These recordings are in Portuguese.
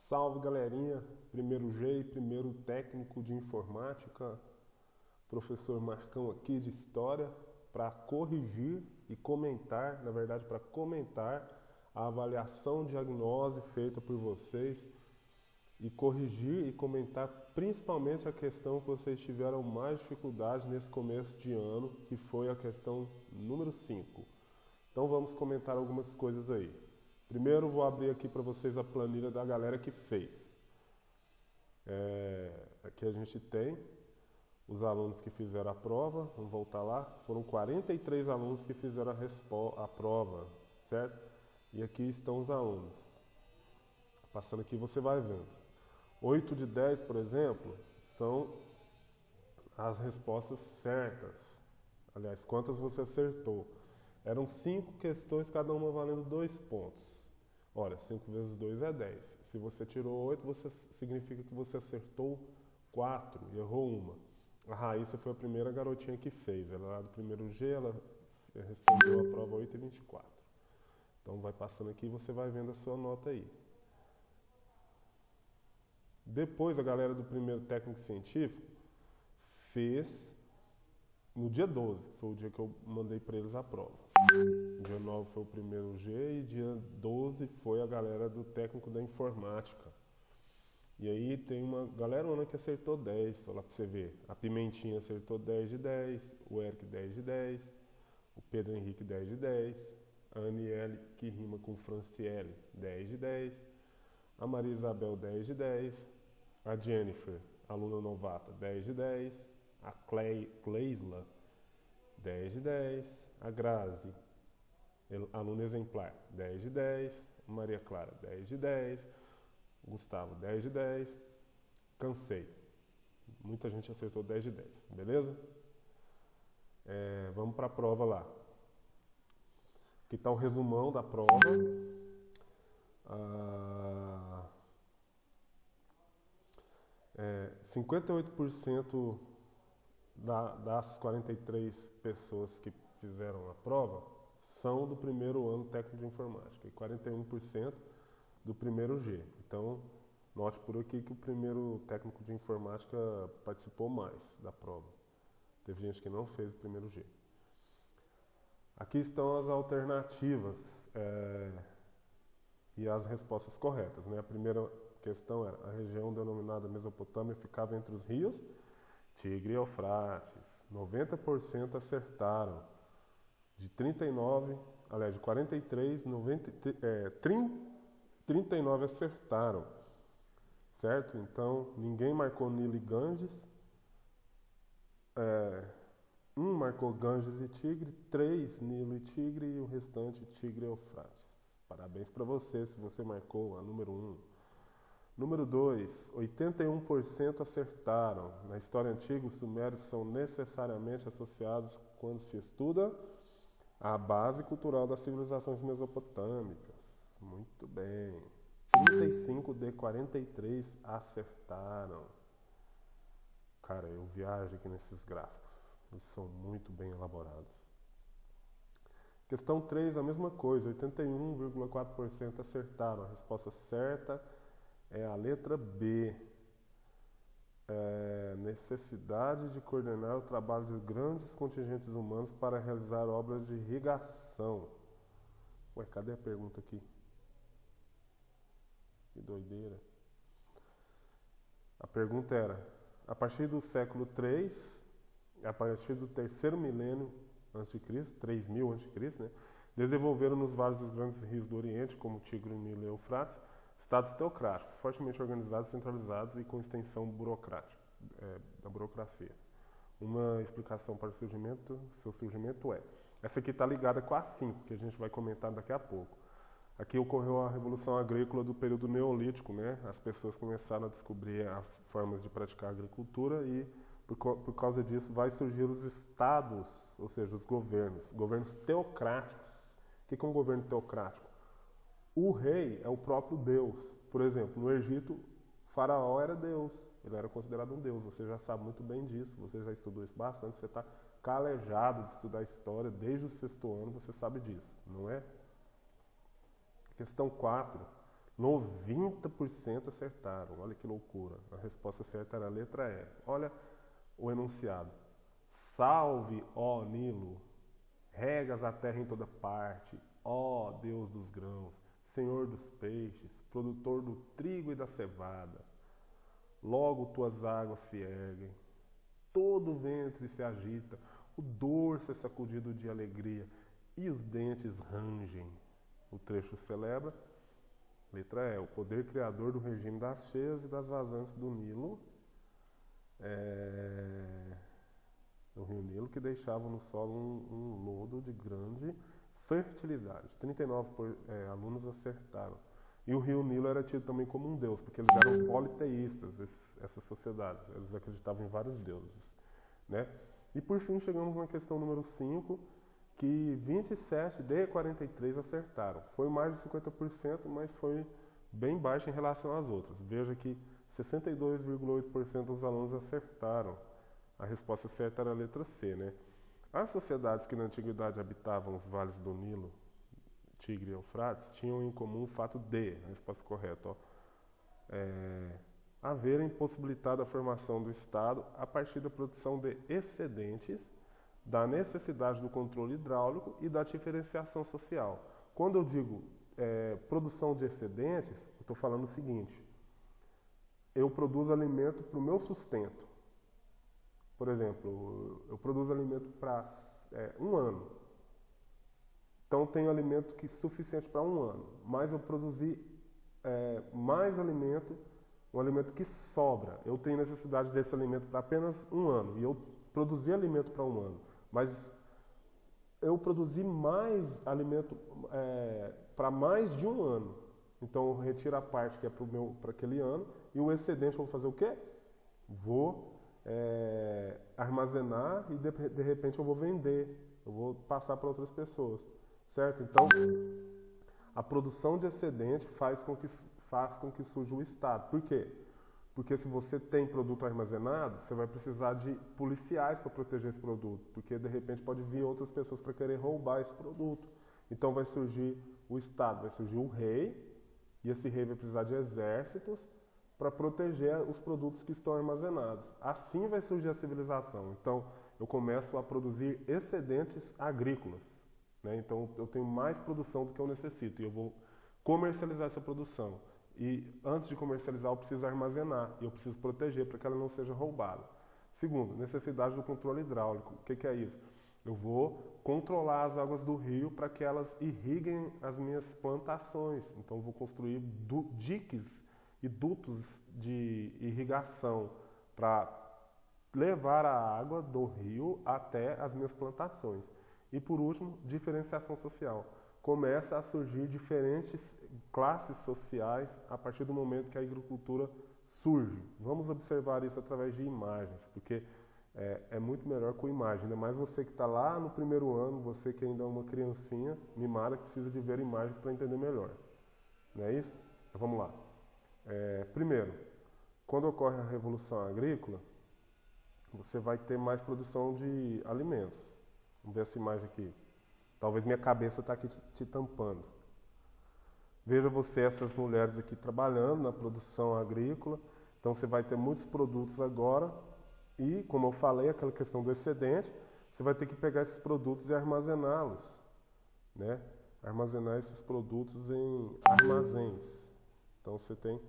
Salve galerinha, primeiro G, primeiro técnico de informática, professor Marcão aqui de História, para corrigir e comentar, na verdade para comentar a avaliação diagnose feita por vocês e corrigir e comentar principalmente a questão que vocês tiveram mais dificuldade nesse começo de ano, que foi a questão número 5. Então vamos comentar algumas coisas aí. Primeiro vou abrir aqui para vocês a planilha da galera que fez. Aqui a gente tem os alunos que fizeram a prova, vamos voltar lá. Foram 43 alunos que fizeram a prova, certo? E aqui estão os alunos. Passando aqui você vai vendo. 8 de 10, por exemplo, são as respostas certas. Aliás, quantas você acertou? Eram 5 questões, cada uma valendo 2 pontos. Olha, 5 vezes 2 é 10. Se você tirou 8, significa que você acertou 4 e errou uma. A Raíssa foi a primeira garotinha que fez. Ela lá do primeiro G, ela respondeu a prova 8 e 24. Então vai passando aqui e você vai vendo a sua nota aí. Depois a galera do primeiro técnico científico fez no dia 12, que foi o dia que eu mandei para eles a prova. Dia 9 foi o primeiro G e dia 12 foi a galera do técnico da informática. E aí tem uma galerona que acertou 10, só lá pra você ver. A Pimentinha acertou 10 de 10, o Eric 10 de 10, o Pedro Henrique 10 de 10, a Aniele, que rima com Franciele, 10 de 10, a Maria Isabel 10 de 10, a Jennifer, aluna novata, 10 de 10, a Cleisla, 10 de 10, a Grazi, aluna exemplar, 10 de 10, a Maria Clara, 10 de 10, o Gustavo, 10 de 10, cansei. Muita gente acertou 10 de 10, beleza? Vamos para a prova lá. Aqui está o resumão da prova. 58% das 43 pessoas que fizeram a prova são do primeiro ano técnico de informática e 41% do primeiro G. Então, note por aqui que o primeiro técnico de informática participou mais da prova. Teve gente que não fez o primeiro G. Aqui estão as alternativas e as respostas corretas, né? A primeira questão era: a região denominada Mesopotâmia ficava entre os rios Tigre e Eufrates. 90% acertaram. De 43, 39 acertaram. Certo? Então, ninguém marcou Nilo e Ganges. Um marcou Ganges e Tigre, 3 Nilo e Tigre e o restante Tigre e Eufrates. Parabéns para você se você marcou a número 1. Número 2, 81% acertaram. Na história antiga, os sumérios são necessariamente associados quando se estuda a base cultural das civilizações mesopotâmicas. Muito bem. 35 de 43 acertaram. Cara, eu viajo aqui nesses gráficos. Eles são muito bem elaborados. Questão 3, a mesma coisa. 81,4% acertaram. A resposta certa é a letra B. Necessidade de coordenar o trabalho de grandes contingentes humanos para realizar obras de irrigação. Ué, cadê a pergunta aqui? Que doideira. A pergunta era: a partir do século 3, a partir do terceiro milênio a.C., 3000 a.C., né, desenvolveram nos vales dos grandes rios do Oriente, como Tigre, Nilo e Eufrates, estados teocráticos, fortemente organizados, centralizados e com extensão burocrática, da burocracia. Uma explicação para seu surgimento é: essa aqui está ligada com a 5, que a gente vai comentar daqui a pouco. Aqui ocorreu a Revolução Agrícola do período Neolítico, né? As pessoas começaram a descobrir as formas de praticar a agricultura e, por causa disso, vai surgir os estados, ou seja, os governos teocráticos. O que é um governo teocrático? O rei é o próprio Deus. Por exemplo, no Egito, Faraó era Deus. Ele era considerado um Deus. Você já sabe muito bem disso. Você já estudou isso bastante. Você está calejado de estudar história desde o 6º ano. Você sabe disso, não é? Questão 4. 90% acertaram. Olha que loucura. A resposta certa era a letra E. Olha o enunciado. Salve, ó Nilo, regas a terra em toda parte, ó Deus dos grãos, Senhor dos peixes, produtor do trigo e da cevada. Logo tuas águas se erguem, todo o ventre se agita, o dorso é sacudido de alegria e os dentes rangem. O trecho celebra, letra E, o poder criador do regime das cheias e das vazantes do Nilo, do rio Nilo, que deixavam no solo um lodo de grande fertilidade. 39 alunos acertaram. E o rio Nilo era tido também como um deus, porque eles eram politeístas, essas sociedades. Eles acreditavam em vários deuses, né? E por fim chegamos na questão número 5, que 27 de 43 acertaram. Foi mais de 50%, mas foi bem baixo em relação às outras. Veja que 62,8% dos alunos acertaram. A resposta certa era a letra C, né? As sociedades que na antiguidade habitavam os vales do Nilo, Tigre e Eufrates, tinham em comum o fato de, a resposta correta, haverem possibilitado a formação do Estado a partir da produção de excedentes, da necessidade do controle hidráulico e da diferenciação social. Quando eu digo produção de excedentes, eu estou falando o seguinte: eu produzo alimento para o meu sustento. Por exemplo, eu produzo alimento para um ano. Então, tenho alimento suficiente para um ano. Mas eu produzi mais alimento, um alimento que sobra. Eu tenho necessidade desse alimento para apenas um ano. E eu produzi alimento para um ano. Mas eu produzi mais alimento para mais de um ano. Então, eu retiro a parte que é para aquele ano. E o excedente eu vou fazer o quê? Vou armazenar e de repente eu vou vender. Eu vou passar para outras pessoas. Certo? Então, a produção de excedente faz com que surja o Estado. Por quê? Porque se você tem produto armazenado, você vai precisar de policiais para proteger esse produto. Porque, de repente, pode vir outras pessoas para querer roubar esse produto. Então, vai surgir o Estado, vai surgir o rei, e esse rei vai precisar de exércitos para proteger os produtos que estão armazenados. Assim vai surgir a civilização. Então, eu começo a produzir excedentes agrícolas. Então, eu tenho mais produção do que eu necessito e eu vou comercializar essa produção. E antes de comercializar, eu preciso armazenar e eu preciso proteger para que ela não seja roubada. Segundo, necessidade do controle hidráulico. O que é isso? Eu vou controlar as águas do rio para que elas irriguem as minhas plantações. Então, eu vou construir diques e dutos de irrigação para levar a água do rio até as minhas plantações. E por último, diferenciação social. Começa a surgir diferentes classes sociais a partir do momento que a agricultura surge. Vamos observar isso através de imagens, porque é muito melhor com imagem. Ainda mais você que está lá no primeiro ano, você que ainda é uma criancinha mimada que precisa de ver imagens para entender melhor. Não é isso? Então vamos lá. Primeiro, quando ocorre a Revolução Agrícola, você vai ter mais produção de alimentos. Vamos ver essa imagem aqui. Talvez minha cabeça está aqui te tampando. Veja você essas mulheres aqui trabalhando na produção agrícola. Então você vai ter muitos produtos agora. E, como eu falei, aquela questão do excedente, você vai ter que pegar esses produtos e armazená-los. Né? Armazenar esses produtos em armazéns. Então você tem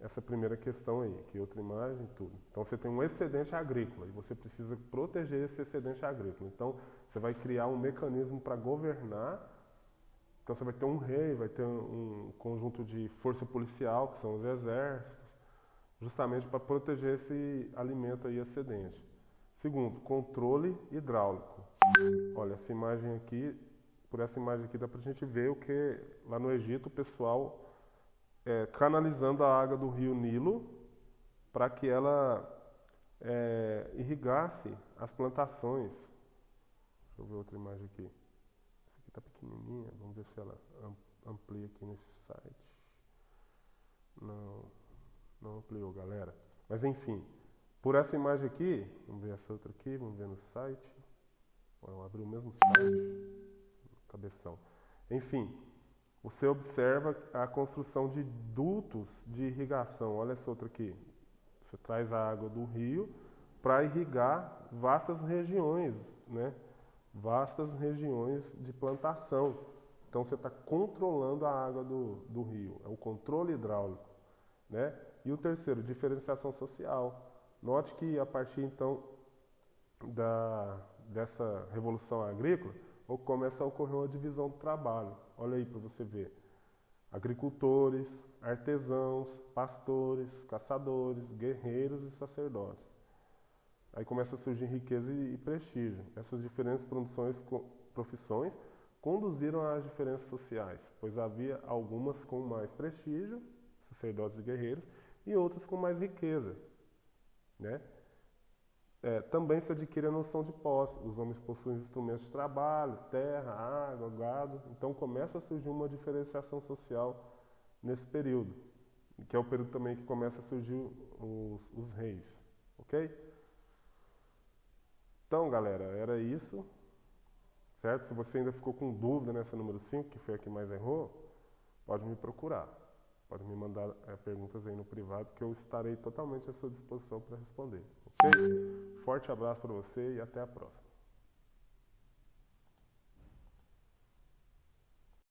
essa primeira questão aí, aqui outra imagem, tudo. Então você tem um excedente agrícola e você precisa proteger esse excedente agrícola. Então você vai criar um mecanismo para governar. Então você vai ter um rei, vai ter um conjunto de força policial, que são os exércitos, justamente para proteger esse alimento aí excedente. Segundo, controle hidráulico. Olha, essa imagem aqui, por essa imagem aqui dá para a gente ver o que lá no Egito o pessoal canalizando a água do rio Nilo para que ela irrigasse as plantações. Deixa eu ver outra imagem aqui. Essa aqui está pequenininha, vamos ver se ela amplia aqui nesse site. Não ampliou, galera. Mas enfim, por essa imagem aqui, vamos ver essa outra aqui, vamos ver no site. Eu abri o mesmo site, cabeção. Enfim, Você observa a construção de dutos de irrigação. Olha essa outra aqui. Você traz a água do rio para irrigar vastas regiões, né? Vastas regiões de plantação. Então você está controlando a água do rio. É o controle hidráulico, né? E o terceiro, diferenciação social. Note que a partir então dessa revolução agrícola, começa a ocorrer uma divisão do trabalho. Olha aí para você ver. Agricultores, artesãos, pastores, caçadores, guerreiros e sacerdotes. Aí começa a surgir riqueza e prestígio. Essas diferentes profissões conduziram às diferenças sociais, pois havia algumas com mais prestígio, sacerdotes e guerreiros, e outras com mais riqueza, né? Também se adquire a noção de posse. Os homens possuem instrumentos de trabalho, terra, água, gado. Então começa a surgir uma diferenciação social nesse período, que é o período também que começa a surgir os reis. Ok? Então, galera, era isso. Certo? Se você ainda ficou com dúvida nessa número 5, que foi a que mais errou, pode me procurar. Pode me mandar perguntas aí no privado, que eu estarei totalmente à sua disposição para responder. Ok? Forte abraço para você e até a próxima.